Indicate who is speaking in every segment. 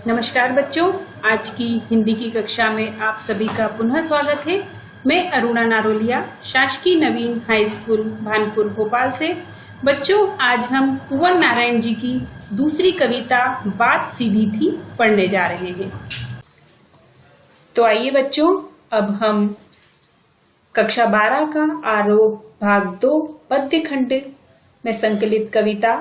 Speaker 1: नमस्कार बच्चों, आज की हिंदी की कक्षा में आप सभी का पुनः स्वागत है। मैं अरुणा नारोलिया, शासकीय नवीन हाई स्कूल भानपुर भोपाल से। बच्चों, आज हम कुंवर नारायण जी की दूसरी कविता बात सीधी थी पढ़ने जा रहे हैं। तो आइए बच्चों, अब हम कक्षा 12 का आरोह भाग 2 पद्य खंड में संकलित कविता,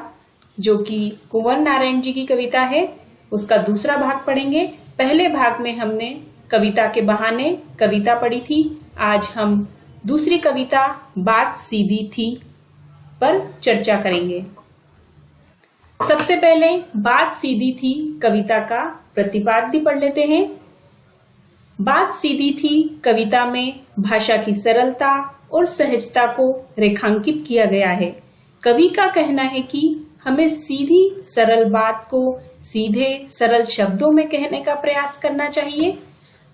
Speaker 1: जो कि कुंवर नारायण जी की कविता है, उसका दूसरा भाग पढ़ेंगे। पहले भाग में हमने कविता के बहाने कविता पढ़ी थी। आज हम दूसरी कविता बात सीधी थी पर चर्चा करेंगे। सबसे पहले बात सीधी थी कविता का प्रतिपाद्य पढ़ लेते हैं। बात सीधी थी कविता में भाषा की सरलता और सहजता को रेखांकित किया गया है। कवि का कहना है कि हमें सीधी सरल बात को सीधे सरल शब्दों में कहने का प्रयास करना चाहिए।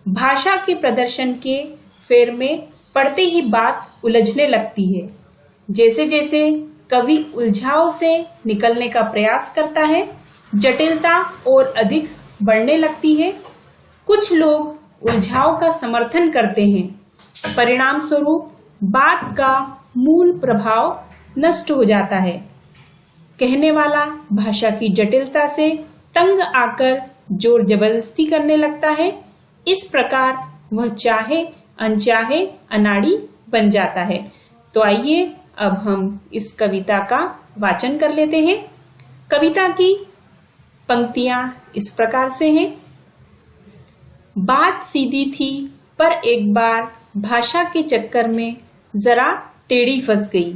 Speaker 1: भाषा के प्रदर्शन के फेर में पढ़ते ही बात उलझने लगती है। जैसे जैसे कवि उलझाव से निकलने का प्रयास करता है, जटिलता और अधिक बढ़ने लगती है। कुछ लोग उलझाव का समर्थन करते हैं, परिणाम स्वरूप बात का मूल प्रभाव नष्ट हो जाता है। कहने वाला भाषा की जटिलता से तंग आकर जोर जबरदस्ती करने लगता है। इस प्रकार वह चाहे अनचाहे अनाड़ी बन जाता है। तो आइए अब हम इस कविता का वाचन कर लेते हैं। कविता की पंक्तियां इस प्रकार से हैं। बात सीधी थी पर एक बार भाषा के चक्कर में जरा टेढ़ी फंस गई।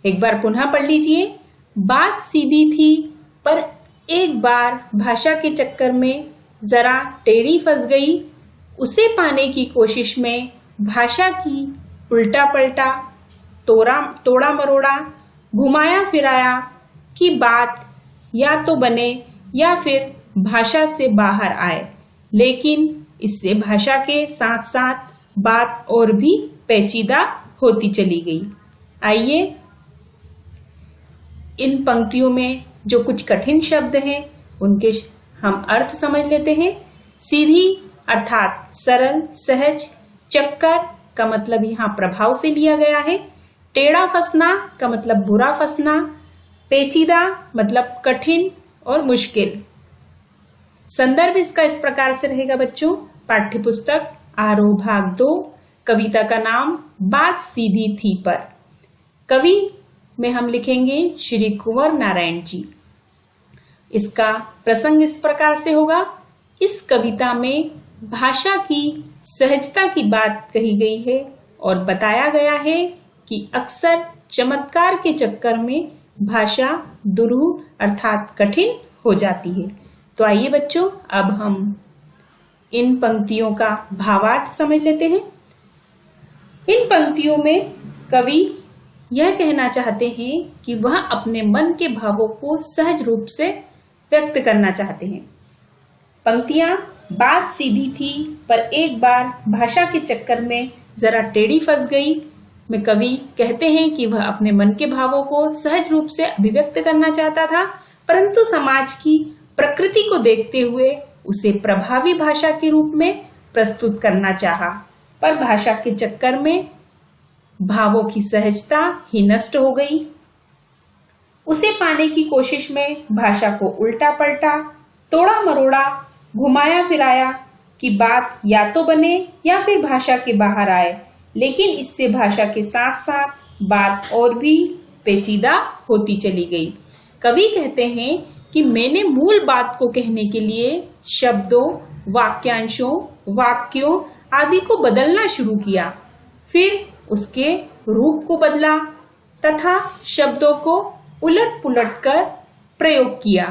Speaker 1: एक बार पुनः पढ़ लीजिए। बात सीधी थी पर एक बार भाषा के चक्कर में जरा टेढ़ी फंस गई। उसे पाने की कोशिश में भाषा की उल्टा पलटा तोड़ा मरोड़ा घुमाया फिराया कि बात या तो बने या फिर भाषा से बाहर आए, लेकिन इससे भाषा के साथ साथ बात और भी पेचीदा होती चली गई। आइए इन पंक्तियों में जो कुछ कठिन शब्द हैं उनके हम अर्थ समझ लेते हैं। सीधी अर्थात सरल सहज, चक्कर का मतलब यहाँ प्रभाव से लिया गया है, टेढ़ा फंसना का मतलब बुरा फंसना, पेचीदा मतलब कठिन और मुश्किल। संदर्भ इसका इस प्रकार से रहेगा बच्चों। पाठ्यपुस्तक आरोह भाग 2, कविता का नाम बात सीधी थी पर। कवि में हम लिखेंगे श्री कुंवर नारायण जी। इसका प्रसंग इस प्रकार से होगा। इस कविता में भाषा की सहजता की बात कही गई है और बताया गया है कि अक्सर चमत्कार के चक्कर में भाषा दुरूह अर्थात कठिन हो जाती है। तो आइए बच्चों, अब हम इन पंक्तियों का भावार्थ समझ लेते हैं। इन पंक्तियों में कवि यह कहना चाहते हैं कि वह अपने मन के भावों को सहज रूप से व्यक्त करना चाहते हैं। पंक्तियां बात सीधी थी पर एक बार भाषा के चक्कर में जरा टेढ़ी फंस गई में कवि कहते हैं कि वह अपने मन के भावों को सहज रूप से अभिव्यक्त करना चाहता था, परंतु समाज की प्रकृति को देखते हुए उसे प्रभावी भाषा के रूप में प्रस्तुत करना चाहा, पर भाषा के चक्कर में भावों की सहजता ही नष्ट हो गई। उसे पाने की कोशिश में भाषा को उल्टा पलटा तोड़ा मरोड़ा घुमाया फिराया कि बात या तो बने या फिर भाषा के बाहर आए, लेकिन इससे भाषा के साथ साथ बात और भी पेचीदा होती चली गई। कवि कहते हैं कि मैंने मूल बात को कहने के लिए शब्दों, वाक्यांशों, वाक्यों आदि को बदलना शुरू किया, फिर उसके रूप को बदला तथा शब्दों को उलट पुलट कर प्रयोग किया।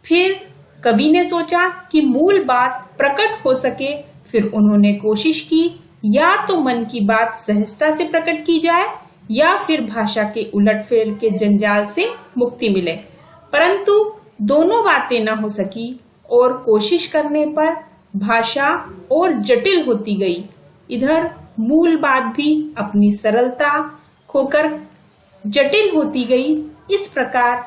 Speaker 1: फिर कवि ने सोचा कि मूल बात प्रकट हो सके, फिर उन्होंने कोशिश की या तो मन की बात सहजता से प्रकट की जाए या फिर भाषा के उलटफेर के जंजाल से मुक्ति मिले, परंतु दोनों बातें न हो सकी और कोशिश करने पर भाषा और जटिल होती गई। इधर मूल बात भी अपनी सरलता खोकर जटिल होती गई। इस प्रकार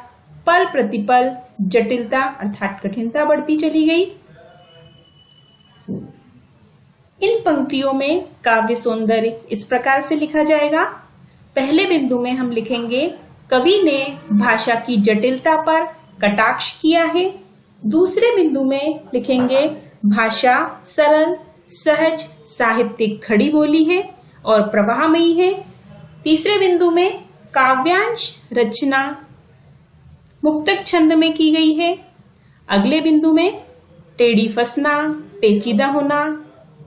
Speaker 1: पल प्रतिपल जटिलता अर्थात कठिनता बढ़ती चली गई। इन पंक्तियों में काव्य सौंदर्य इस प्रकार से लिखा जाएगा। पहले बिंदु में हम लिखेंगे कवि ने भाषा की जटिलता पर कटाक्ष किया है। दूसरे बिंदु में लिखेंगे भाषा सरल सहज साहित्यिक खड़ी बोली है और प्रवाहमयी है। तीसरे बिंदु में काव्यांश रचना मुक्तक छंद में की गई है। अगले बिंदु में टेढ़ी फंसना पेचीदा होना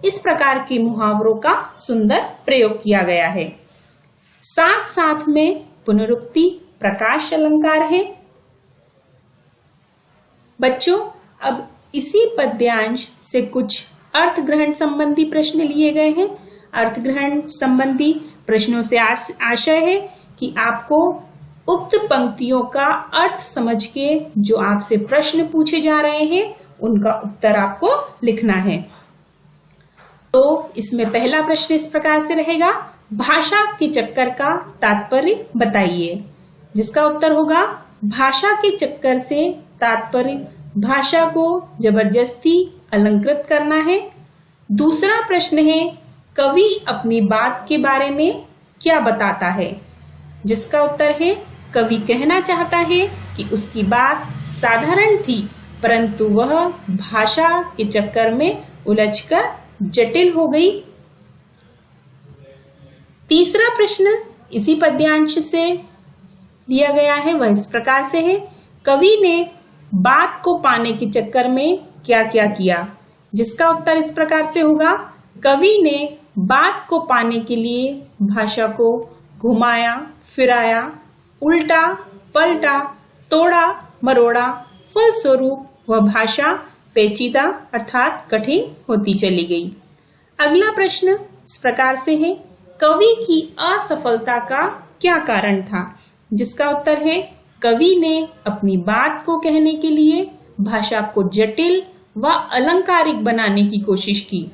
Speaker 1: इस प्रकार के मुहावरों का सुंदर प्रयोग किया गया है। साथ साथ में पुनरुक्ति प्रकाश अलंकार है। बच्चों, अब इसी पद्यांश से कुछ अर्थ ग्रहण संबंधी प्रश्न लिए गए हैं। अर्थ ग्रहण संबंधी प्रश्नों से आशय है कि आपको उक्त पंक्तियों का अर्थ समझ के जो आपसे प्रश्न पूछे जा रहे हैं उनका उत्तर आपको लिखना है। तो इसमें पहला प्रश्न इस प्रकार से रहेगा, भाषा के चक्कर का तात्पर्य बताइए। जिसका उत्तर होगा भाषा के चक्कर से तात्पर्य भाषा को जबरदस्ती अलंकृत करना है। दूसरा प्रश्न है, कवि अपनी बात के बारे में क्या बताता है। जिसका उत्तर है कवि कहना चाहता है कि उसकी बात साधारण थी परंतु वह भाषा के चक्कर में उलझकर जटिल हो गई। तीसरा प्रश्न इसी पद्यांश से लिया गया है, वह इस प्रकार से है, कवि ने बात को पाने के चक्कर में क्या क्या किया। जिसका उत्तर इस प्रकार से होगा, कवि ने बात को पाने के लिए भाषा को घुमाया फिराया उल्टा पलटा तोड़ा मरोड़ा, फलस्वरूप वह भाषा पेचीदा अर्थात कठिन होती चली गई। अगला प्रश्न इस प्रकार से है, कवि की असफलता का क्या कारण था। जिसका उत्तर है कवि ने अपनी बात को कहने के लिए भाषा को जटिल व अलंकारिक बनाने की कोशिश की।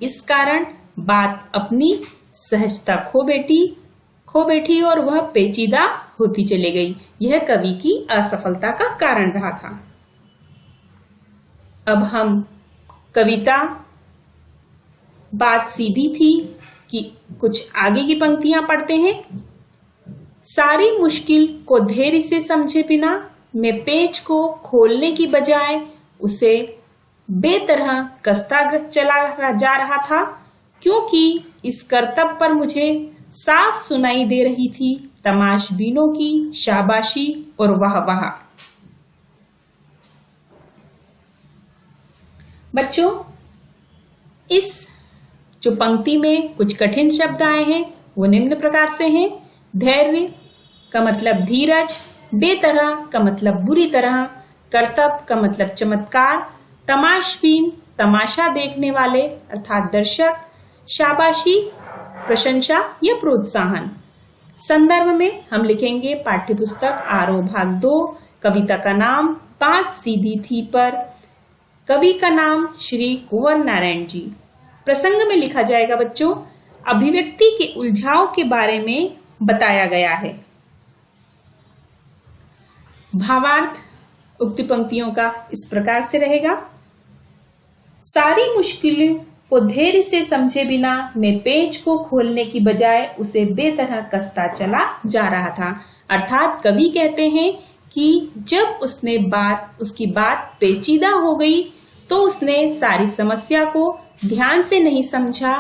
Speaker 1: इस कारण बात अपनी सहजता खो बैठी और वह पेचीदा होती चली गई। यह कवि की असफलता का कारण रहा था। अब हम कविता बात सीधी थी कि कुछ आगे की पंक्तियां पढ़ते हैं। सारी मुश्किल को धैर्य से समझे बिना मैं पेच को खोलने की बजाय उसे बेतरह कसता चला जा रहा था, क्योंकि इस करतब पर मुझे साफ सुनाई दे रही थी तमाशबीनों की शाबाशी और वाह। बच्चों, इस जो पंक्ति में कुछ कठिन शब्द आए हैं वो निम्न प्रकार से हैं। धैर्य का मतलब धीरज, बेतरह का मतलब बुरी तरह, करतब का मतलब चमत्कार, तमाशबीन तमाशा देखने वाले अर्थात दर्शक, शाबाशी प्रशंसा या प्रोत्साहन। संदर्भ में हम लिखेंगे पाठ्यपुस्तक आरोह भाग 2, कविता का नाम बात सीधी थी पर, कवि का नाम श्री कुंवर नारायण जी। प्रसंग में लिखा जाएगा बच्चों, अभिव्यक्ति के उलझाव के बारे में बताया गया है। भावार्थ उक्त पंक्तियों का इस प्रकार से रहेगा, सारी मुश्किलें को धैर्य से समझे बिना मैं पेच को खोलने की बजाय उसे बेतरह कसता चला जा रहा था। अर्थात कवि कहते हैं कि जब उसकी बात पेचीदा हो गई तो उसने सारी समस्या को ध्यान से नहीं समझा।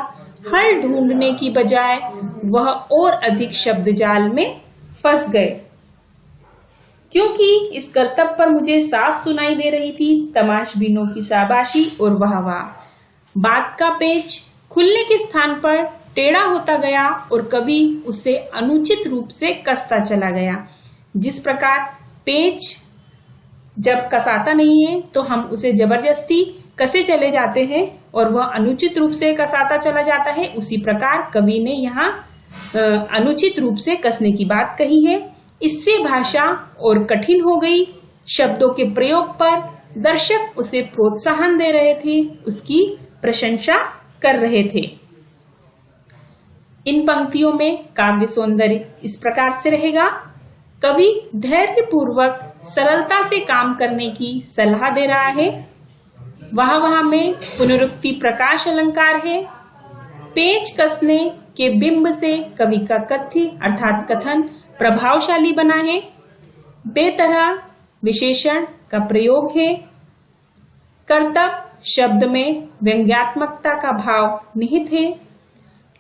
Speaker 1: हल ढूंढने की बजाय वह और अधिक शब्द जाल में फंस गए, क्योंकि इस करतब पर मुझे साफ सुनाई दे रही थी तमाशबीनों की शाबाशी और वाह। बात का पेच खुलने के स्थान पर टेढ़ा होता गया और कवि उसे अनुचित रूप से कसता चला गया। जिस प्रकार पेच जब कसाता नहीं है तो हम उसे जबरदस्ती कसे चले जाते हैं और वह अनुचित रूप से कसाता चला जाता है, उसी प्रकार कवि ने यहाँ अनुचित रूप से कसने की बात कही है। इससे भाषा और कठिन हो गई। शब्दों के प्रयोग पर दर्शक उसे प्रोत्साहन दे रहे थे, उसकी प्रशंसा कर रहे थे। इन पंक्तियों में काव्य सौंदर्य इस प्रकार से रहेगा, कवि धैर्यपूर्वक सरलता से काम करने की सलाह दे रहा है। वहां में पुनरुक्ति प्रकाश अलंकार है। पेच कसने के बिंब से कवि का कथ्य अर्थात कथन प्रभावशाली बना है। बेतरह विशेषण का प्रयोग है। कर्तव्य शब्द में व्यंग्यात्मकता का भाव निहित है।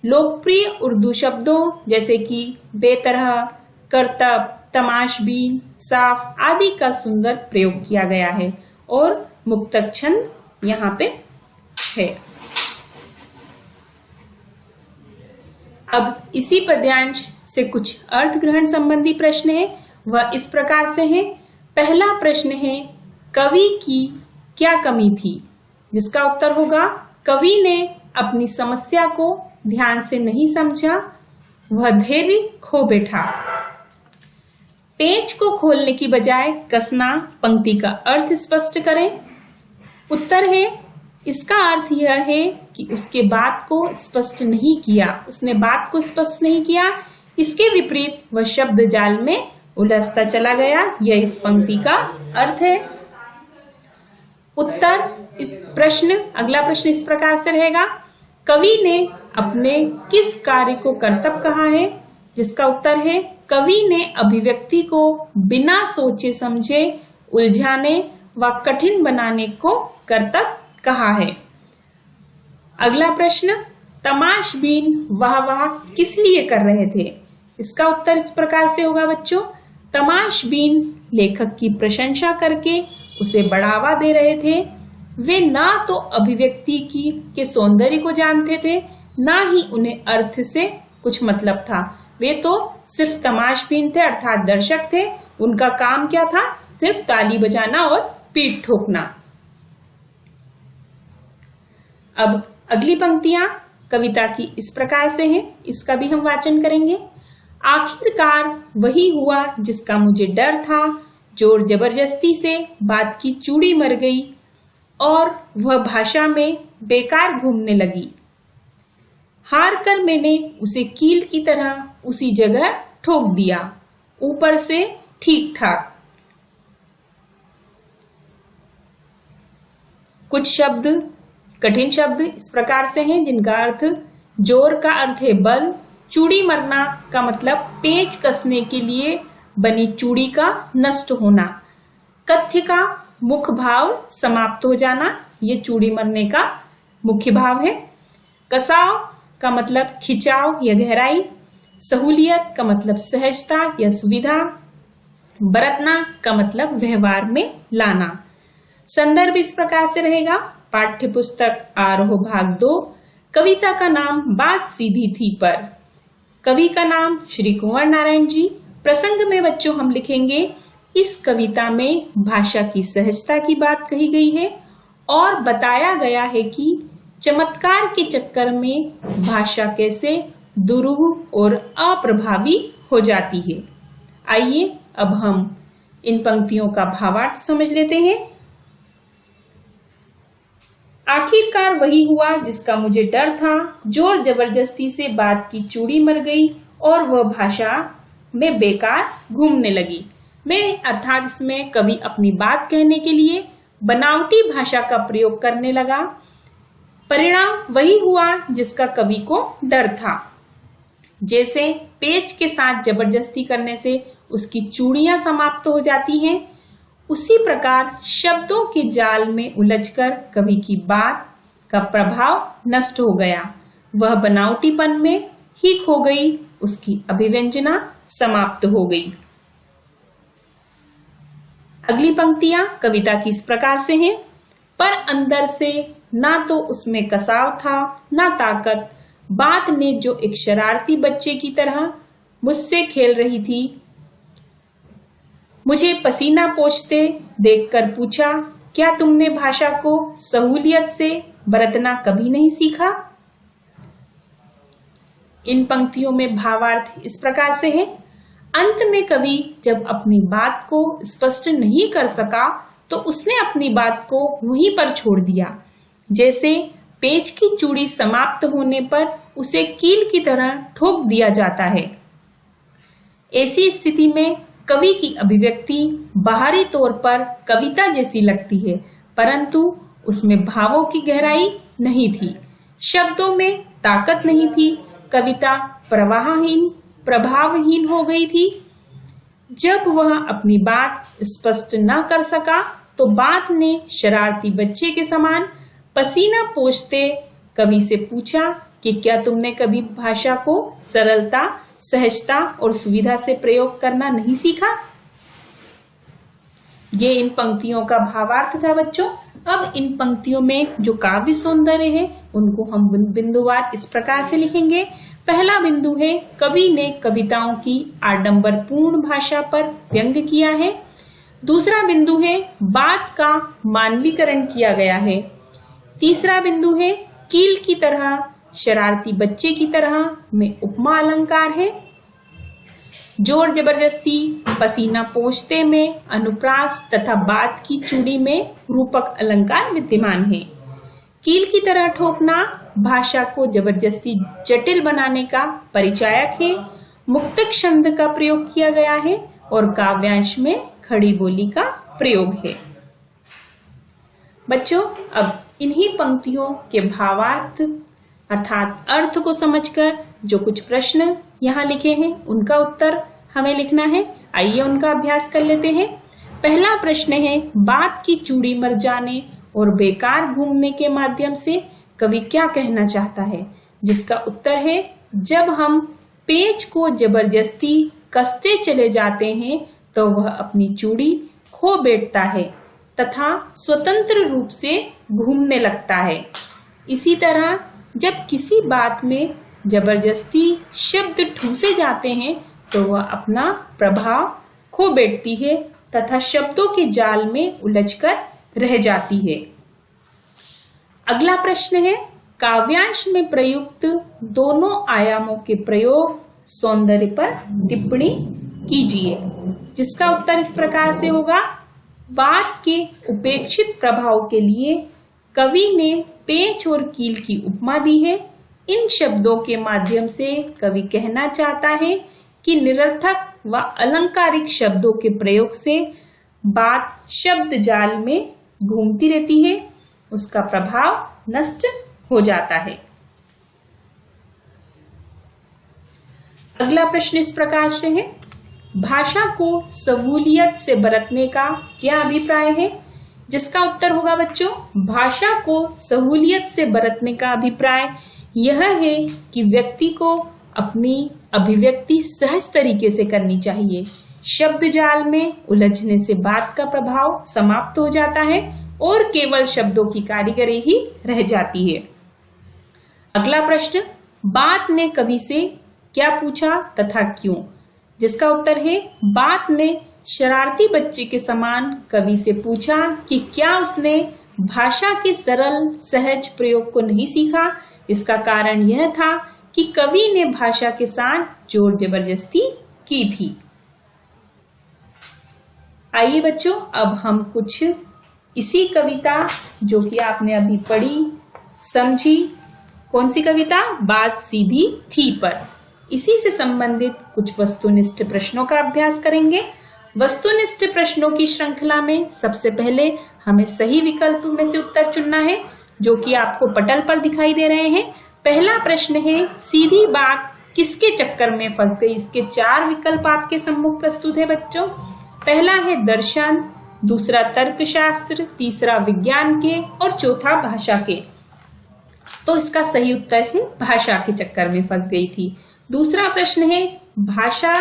Speaker 1: लोकप्रिय उर्दू शब्दों जैसे कि बेतरह, कर्तव्य, तमाशबीन, साफ आदि का सुंदर प्रयोग किया गया है और मुक्तक छंद यहाँ पे है। अब इसी पद्यांश से कुछ अर्थ ग्रहण संबंधी प्रश्न है, वह इस प्रकार से है। पहला प्रश्न है, कवि की क्या कमी थी? जिसका उत्तर होगा, कवि ने अपनी समस्या को ध्यान से नहीं समझा, वह धैर्य खो बैठा। पेज को खोलने की बजाय कसना पंक्ति का अर्थ स्पष्ट करें। उत्तर है, इसका अर्थ यह है कि उसके बात को स्पष्ट नहीं किया, उसने बात को स्पष्ट नहीं किया। इसके विपरीत वह शब्द जाल में उलझता चला गया, यह इस पंक्ति का अर्थ है। उत्तर अगला प्रश्न इस प्रकार से रहेगा, कवि ने अपने किस कार्य को कर्तव्य कहा है? जिसका उत्तर है, कवि ने अभिव्यक्ति को बिना सोचे समझे उलझाने व कठिन बनाने को कर्तव्य कहा है। अगला प्रश्न, तमाशबीन वाह वाह किस लिए कर रहे थे? इसका उत्तर इस प्रकार से होगा बच्चों, तमाशबीन लेखक की प्रशंसा करके उसे बढ़ावा दे रहे थे। वे ना तो अभिव्यक्ति के सौंदर्य को जानते थे, ना ही उन्हें अर्थ से कुछ मतलब था। वे तो सिर्फ तमाशबीन थे अर्थात दर्शक थे। उनका काम क्या था? सिर्फ ताली बजाना और पीठ ठोकना। अब अगली पंक्तियां कविता की इस प्रकार से हैं, इसका भी हम वाचन करेंगे। आखिरकार वही हुआ जिसका मुझे डर था, जोर जबरदस्ती से बात की चूड़ी मर गई और वह भाषा में बेकार घूमने लगी। हार कर मैंने उसे कील की तरह उसी जगह ठोक दिया, ऊपर से ठीक ठाक। कुछ शब्द कठिन शब्द इस प्रकार से हैं जिनका अर्थ, जोर का अर्थ है बल, चूड़ी मरना का मतलब पेच कसने के लिए बनी चूड़ी का नष्ट होना, कथ्य का मुख्य भाव समाप्त हो जाना, ये चूड़ी मरने का मुख्य भाव है। कसाव का मतलब खिंचाव या गहराई, सहूलियत का मतलब सहजता या सुविधा, बरतना का मतलब व्यवहार में लाना। संदर्भ इस प्रकार से रहेगा, पाठ्य पुस्तक आरोह भाग 2, कविता का नाम बात सीधी थी पर, कवि का नाम श्री कुंवर नारायण जी। प्रसंग में बच्चों हम लिखेंगे, इस कविता में भाषा की सहजता की बात कही गई है और बताया गया है कि चमत्कार के चक्कर में भाषा कैसे दुरूह और अप्रभावी हो जाती है। आइए अब हम इन पंक्तियों का भावार्थ समझ लेते हैं। आखिरकार वही हुआ जिसका मुझे डर था, जोर जबरदस्ती से बात की चूड़ी मर गई और वह भाषा में बेकार घूमने लगी। मैं अर्थात इसमें कवि अपनी बात कहने के लिए बनावटी भाषा का प्रयोग करने लगा। परिणाम वही हुआ जिसका कवि को डर था। जैसे पेच के साथ जबरदस्ती करने से उसकी चूड़ियां समाप्त हो जाती हैं, उसी प्रकार शब्दों के जाल में उलझकर कवि की बात का प्रभाव नष्ट हो गया, वह बनावटीपन में ही खो गई, उसकी अभिव्यंजना समाप्त हो गई। अगली पंक्तियां कविता की इस प्रकार से हैं, पर अंदर से ना तो उसमें कसाव था ना ताकत, बात ने जो एक शरारती बच्चे की तरह मुझसे खेल रही थी। मुझे पसीना पोंछते देखकर पूछा, क्या तुमने भाषा को सहूलियत से बरतना कभी नहीं सीखा? इन पंक्तियों में भावार्थ इस प्रकार से है। अंत में कवि जब अपनी बात को स्पष्ट नहीं कर सका तो उसने अपनी बात को वहीं पर छोड़ दिया। जैसे पेच की चूड़ी समाप्त होने पर उसे कील की तरह ठोक दिया जाता है। ऐसी स्थिति में कवि की अभिव्यक्ति बाहरी तौर पर कविता जैसी लगती है, परंतु उसमें भावों की गहराई नहीं थी, शब्दों में ताकत नहीं थी, कविता प्रभावहीन हो गई थी। जब वह अपनी बात स्पष्ट न कर सका तो बात ने शरारती बच्चे के समान पसीना पोंछते कवि से पूछा कि क्या तुमने कभी भाषा को सरलता, सहजता और सुविधा से प्रयोग करना नहीं सीखा? ये इन पंक्तियों का भावार्थ था बच्चों। अब इन पंक्तियों में जो काव्य सौंदर्य है उनको हम बिंदुवार इस प्रकार से लिखेंगे। पहला बिंदु है, कवि ने कविताओं की आडंबरपूर्ण भाषा पर व्यंग किया है। दूसरा बिंदु है, बात का मानवीकरण किया गया है। तीसरा बिंदु है, कील की तरह, शरारती बच्चे की तरह में उपमा अलंकार है। जोर जबरदस्ती, पसीना पोंछते में अनुप्रास तथा बात की चूड़ी में रूपक अलंकार विद्यमान है। कील की तरह ठोकना भाषा को जबरदस्ती जटिल बनाने का परिचायक है। मुक्तक छंद का प्रयोग किया गया है और काव्यांश में खड़ी बोली का प्रयोग है। बच्चों, अब इन्हीं पंक्तियों के भावार्थ अर्थात अर्थ को समझकर जो कुछ प्रश्न यहाँ लिखे हैं उनका उत्तर हमें लिखना है। आइए उनका अभ्यास कर लेते हैं। पहला प्रश्न है, बात की चूड़ी मर जाने और बेकार घूमने के माध्यम से कवि क्या कहना चाहता है? जिसका उत्तर है, जब हम पेच को जबरदस्ती कसते चले जाते हैं तो वह अपनी चूड़ी खो बैठता है तथा स्वतंत्र रूप से घूमने लगता है। इसी तरह जब किसी बात में जबरदस्ती शब्द ठूसे जाते हैं तो वह अपना प्रभाव खो बैठती है तथा शब्दों के जाल में उलझकर रह जाती है। अगला प्रश्न है, काव्यांश में प्रयुक्त दोनों आयामों के प्रयोग सौंदर्य पर टिप्पणी कीजिए। जिसका उत्तर इस प्रकार से होगा, बात के उपेक्षित प्रभाव के लिए कवि ने पेच और कील की उपमा दी है। इन शब्दों के माध्यम से कवि कहना चाहता है कि निरर्थक व अलंकारिक शब्दों के प्रयोग से बात शब्द जाल में घूमती रहती है, उसका प्रभाव नष्ट हो जाता है। अगला प्रश्न इस प्रकार से है, भाषा को सहूलियत से बरतने का क्या अभिप्राय है? जिसका उत्तर होगा बच्चों, भाषा को सहूलियत से बरतने का अभिप्राय यह है कि व्यक्ति को अपनी अभिव्यक्ति सहज तरीके से करनी चाहिए। शब्द जाल में उलझने से बात का प्रभाव समाप्त हो जाता है और केवल शब्दों की कारीगरी ही रह जाती है। अगला प्रश्न, बात ने कवि से क्या पूछा तथा क्यों? जिसका उत्तर है, बात ने शरारती बच्चे के समान कवि से पूछा कि क्या उसने भाषा के सरल सहज प्रयोग को नहीं सीखा। इसका कारण यह था कि कवि ने भाषा के साथ जोर जबरदस्ती की थी। आइए बच्चों, अब हम कुछ इसी कविता जो कि आपने अभी पढ़ी समझी, कौन सी कविता, बात सीधी थी पर, इसी से संबंधित कुछ वस्तुनिष्ठ प्रश्नों का अभ्यास करेंगे। वस्तुनिष्ठ प्रश्नों की श्रृंखला में सबसे पहले हमें सही विकल्प में से उत्तर चुनना है जो कि आपको पटल पर दिखाई दे रहे हैं। पहला प्रश्न है, सीधी बात किसके चक्कर में फंस गई? इसके 4 विकल्प आपके सम्मुख प्रस्तुत है बच्चों। पहला है दर्शन, दूसरा तर्कशास्त्र, तीसरा विज्ञान के और चौथा भाषा के। तो इसका सही उत्तर है भाषा के चक्कर में फंस गई थी। दूसरा प्रश्न है, भाषा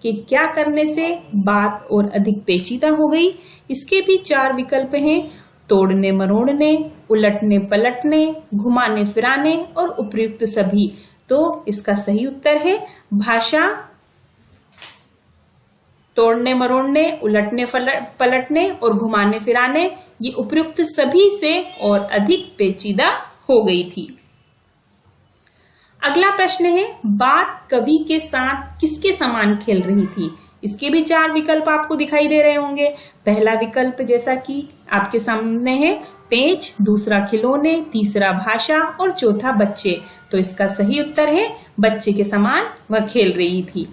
Speaker 1: के क्या करने से बात और अधिक पेचीदा हो गई? इसके भी 4 विकल्प हैं, तोड़ने मरोड़ने, उलटने पलटने, घुमाने फिराने और उपयुक्त सभी। तो इसका सही उत्तर है भाषा तोड़ने मरोड़ने, उलटने पलटने और घुमाने फिराने, ये उपयुक्त सभी से और अधिक पेचीदा हो गई थी। अगला प्रश्न है, बात कवि के साथ किसके समान खेल रही थी? इसके भी 4 विकल्प आपको दिखाई दे रहे होंगे। पहला विकल्प जैसा कि आपके सामने है पेच, दूसरा खिलौने, तीसरा भाषा और चौथा बच्चे। तो इसका सही उत्तर है बच्चे के समान वह खेल रही थी।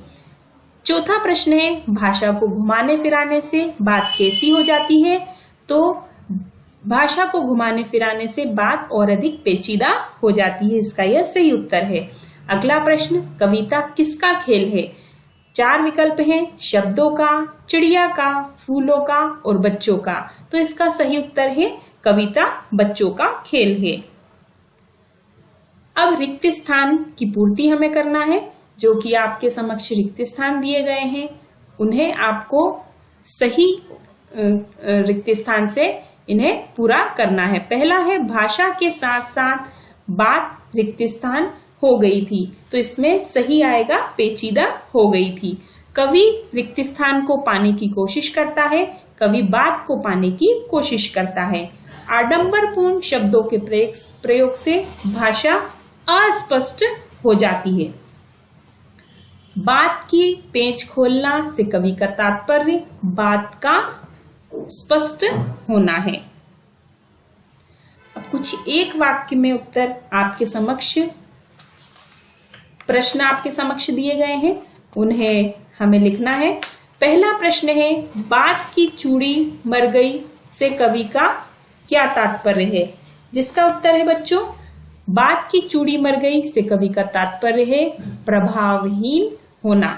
Speaker 1: चौथा प्रश्न है, भाषा को घुमाने फिराने से बात कैसी हो जाती है? तो भाषा को घुमाने फिराने से बात और अधिक पेचीदा हो जाती है। इसका यह सही उत्तर है। अगला प्रश्न, कविता किसका खेल है? 4 विकल्प हैं, शब्दों का, चिड़िया का, फूलों का और बच्चों का। तो इसका सही उत्तर है कविता बच्चों का खेल है। अब रिक्त स्थान की पूर्ति हमें करना है। जो कि आपके समक्ष रिक्त स्थान दिए गए हैं, उन्हें आपको सही रिक्त स्थान से इन्हें पूरा करना है। पहला है, भाषा के साथ साथ बात रिक्त स्थान हो गई थी। तो इसमें सही आएगा पेचीदा हो गई थी। कवि रिक्त स्थान को पाने की कोशिश करता है, कवि बात को पाने की कोशिश करता है। आडंबरपूर्ण शब्दों के प्रयोग से भाषा अस्पष्ट हो जाती है। बात की पेंच खोलना से कवि का तात्पर्य बात का स्पष्ट होना है। अब कुछ एक वाक्य में उत्तर आपके समक्ष, प्रश्न आपके समक्ष दिए गए हैं, उन्हें हमें लिखना है। पहला प्रश्न है, बात की चूड़ी मर गई से कवि का क्या तात्पर्य है? जिसका उत्तर है बच्चों, बात की चूड़ी मर गई से कवि का तात्पर्य है प्रभावहीन होना।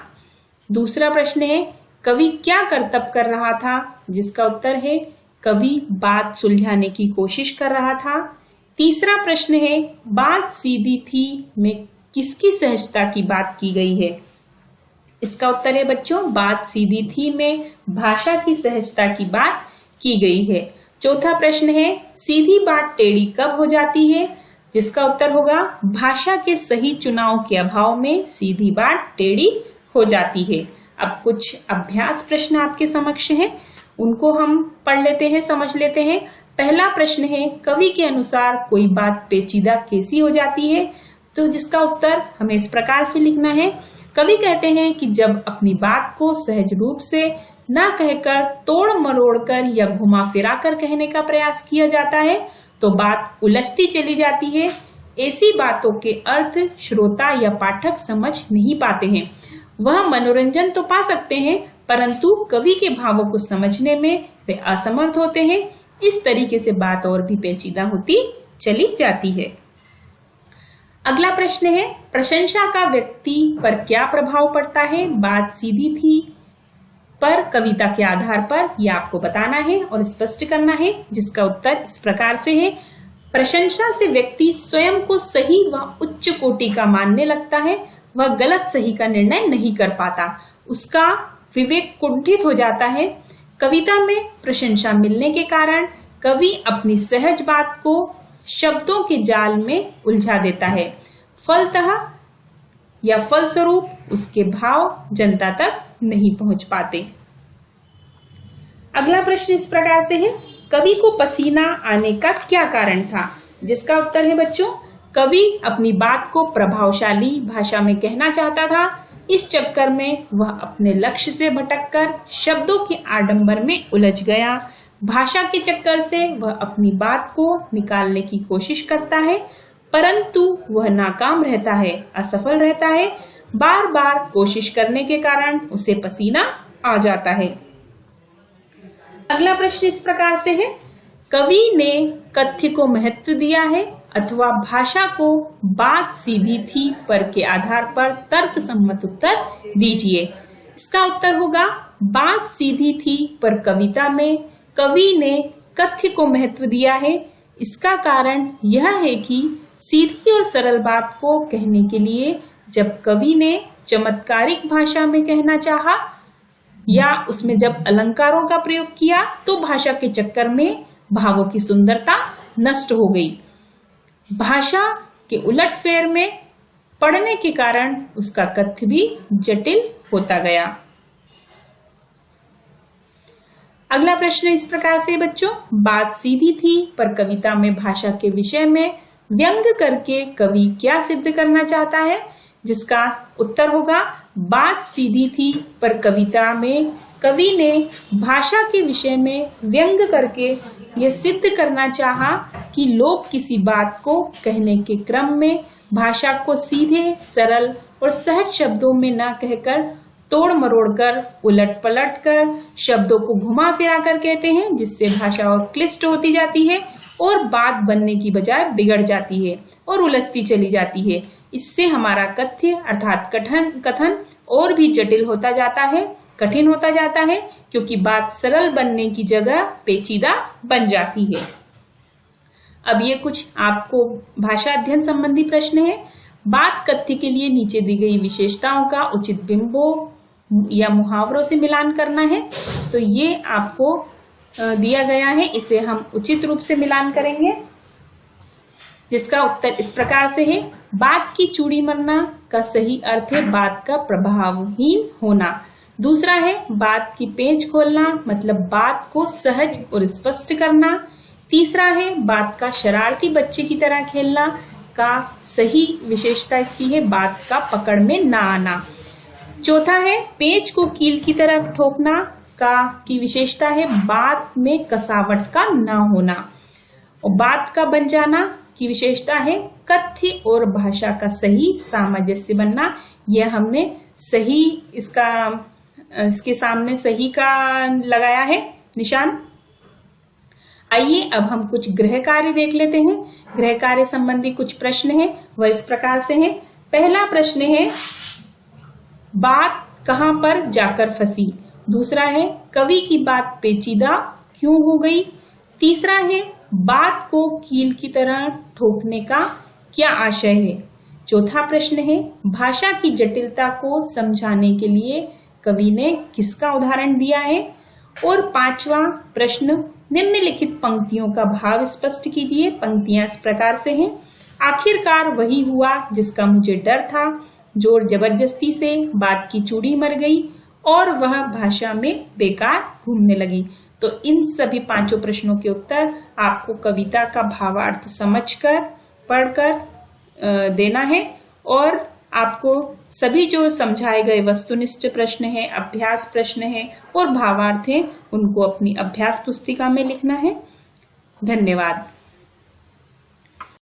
Speaker 1: दूसरा प्रश्न है, कवि क्या करतब कर रहा था? जिसका उत्तर है कवि बात सुलझाने की कोशिश कर रहा था। तीसरा प्रश्न है, बात सीधी थी में किसकी सहजता की बात की गई है? इसका उत्तर है बच्चों, बात सीधी थी में भाषा की सहजता की बात की गई है। चौथा प्रश्न है, सीधी बात टेढ़ी कब हो जाती है? जिसका उत्तर होगा, भाषा के सही चुनाव के अभाव में सीधी बात टेढ़ी हो जाती है। अब कुछ अभ्यास प्रश्न आपके समक्ष हैं, उनको हम पढ़ लेते हैं, समझ लेते हैं। पहला प्रश्न है, कवि के अनुसार कोई बात पेचीदा कैसी हो जाती है? तो जिसका उत्तर हमें इस प्रकार से लिखना है। कवि कहते हैं कि जब अपनी बात को सहज रूप से न कहकर तोड़ मरोड़ कर या घुमा फिरा कर कहने का प्रयास किया जाता है तो बात उलझती चली जाती है। ऐसी बातों के अर्थ श्रोता या पाठक समझ नहीं पाते हैं। वह मनोरंजन तो पा सकते हैं, परंतु कवि के भावों को समझने में वे असमर्थ होते हैं। इस तरीके से बात और भी पेचीदा होती चली जाती है। अगला प्रश्न है, प्रशंसा का व्यक्ति पर क्या प्रभाव पड़ता है? बात सीधी थी पर कविता के आधार पर यह आपको बताना है और स्पष्ट करना है। जिसका उत्तर इस प्रकार से है, प्रशंसा से व्यक्ति स्वयं को सही व उच्च कोटि का मानने लगता है। वह गलत सही का निर्णय नहीं कर पाता, उसका विवेक कुंठित हो जाता है। कविता में प्रशंसा मिलने के कारण कवि अपनी सहज बात को शब्दों के जाल में उलझा देता है। फलतः या फलस्वरूप उसके भाव जनता तक नहीं पहुंच पाते। अगला प्रश्न इस प्रकार से है, कवि को पसीना आने का क्या कारण था? जिसका उत्तर है बच्चों, कवि अपनी बात को प्रभावशाली भाषा में कहना चाहता था। इस चक्कर में वह अपने लक्ष्य से भटककर शब्दों के आडंबर में उलझ गया। भाषा के चक्कर से वह अपनी बात को निकालने की कोशिश करता है, परंतु वह नाकाम रहता है, असफल रहता है। बार बार कोशिश करने के कारण उसे पसीना आ जाता है। अगला प्रश्न इस प्रकार से है, कवि ने कथ्य को महत्व दिया है अथवा भाषा को बात सीधी थी पर के आधार पर तर्क सम्मत उत्तर दीजिए। इसका उत्तर होगा, बात सीधी थी पर कविता में कवि ने कथ्य को महत्व दिया है। इसका कारण यह है कि सीधी और सरल बात को कहने के लिए जब कवि ने चमत्कारिक भाषा में कहना चाहा या उसमें जब अलंकारों का प्रयोग किया तो भाषा के चक्कर में भावों की सुंदरता नष्ट हो गई। भाषा के उलटफेर में पढ़ने के कारण उसका कथ्य भी जटिल होता गया। अगला प्रश्न इस प्रकार से बच्चों, बात सीधी थी पर कविता में भाषा के विषय में व्यंग करके कवि क्या सिद्ध करना चाहता है? जिसका उत्तर होगा, बात सीधी थी पर कविता में कवि ने भाषा के विषय में व्यंग करके यह सिद्ध करना चाहा कि लोग किसी बात को कहने के क्रम में भाषा को सीधे, सरल और सहज शब्दों में न कहकर तोड़ मरोड़ कर, उलट पलट कर, शब्दों को घुमा फिरा कर कहते हैं, जिससे भाषा और क्लिष्ट होती जाती है और बात बनने की बजाय बिगड़ जाती है और उलझती चली जाती है। इससे हमारा कथ्य अर्थात कथन और भी जटिल होता जाता है, कठिन होता जाता है, क्योंकि बात सरल बनने की जगह पेचीदा बन जाती है। अब ये कुछ आपको भाषा अध्ययन संबंधी प्रश्न है। बात कथ्य के लिए नीचे दी गई विशेषताओं का उचित बिंबों या मुहावरों से मिलान करना है। तो ये आपको दिया गया है, इसे हम उचित रूप से मिलान करेंगे, जिसका उत्तर इस प्रकार से है। बात की चूड़ी मरना का सही अर्थ है बात का प्रभावहीन होना। दूसरा है बात की पेंच खोलना, मतलब बात को सहज और स्पष्ट करना। तीसरा है बात का शरारती बच्चे की तरह खेलना का सही विशेषता इसकी है बात का पकड़ में ना आना। चौथा है पेंच को कील की तरह ठोकना की विशेषता है बात में कसावट का ना होना। और बात का बन जाना की विशेषता है कथ्य और भाषा का सही सामंजस्य बनना। यह हमने सही इसके सामने सही का लगाया है निशान। आइए अब हम कुछ गृह कार्य देख लेते हैं। गृह कार्य संबंधी कुछ प्रश्न हैं, वह इस प्रकार से हैं। पहला प्रश्न है बात कहां पर जाकर फंसी। दूसरा है कवि की बात पेचीदा क्यों हो गई। तीसरा है बात को कील की तरह ठोकने का क्या आशय है। चौथा प्रश्न है भाषा की जटिलता को समझाने के लिए कवि ने किसका उदाहरण दिया है। और पांचवा प्रश्न निम्नलिखित पंक्तियों का भाव स्पष्ट कीजिए। पंक्तियां इस प्रकार से हैं। आखिरकार वही हुआ जिसका मुझे डर था, जोर जबरदस्ती से बात की चूड़ी मर गई और वह भाषा में बेकार घूमने लगी। तो इन सभी पांचों प्रश्नों के उत्तर आपको कविता का भावार्थ समझकर पढ़कर देना है। और आपको सभी जो समझाए गए वस्तुनिष्ठ प्रश्न हैं, अभ्यास प्रश्न हैं और भावार्थ हैं, उनको अपनी अभ्यास पुस्तिका में लिखना है। धन्यवाद।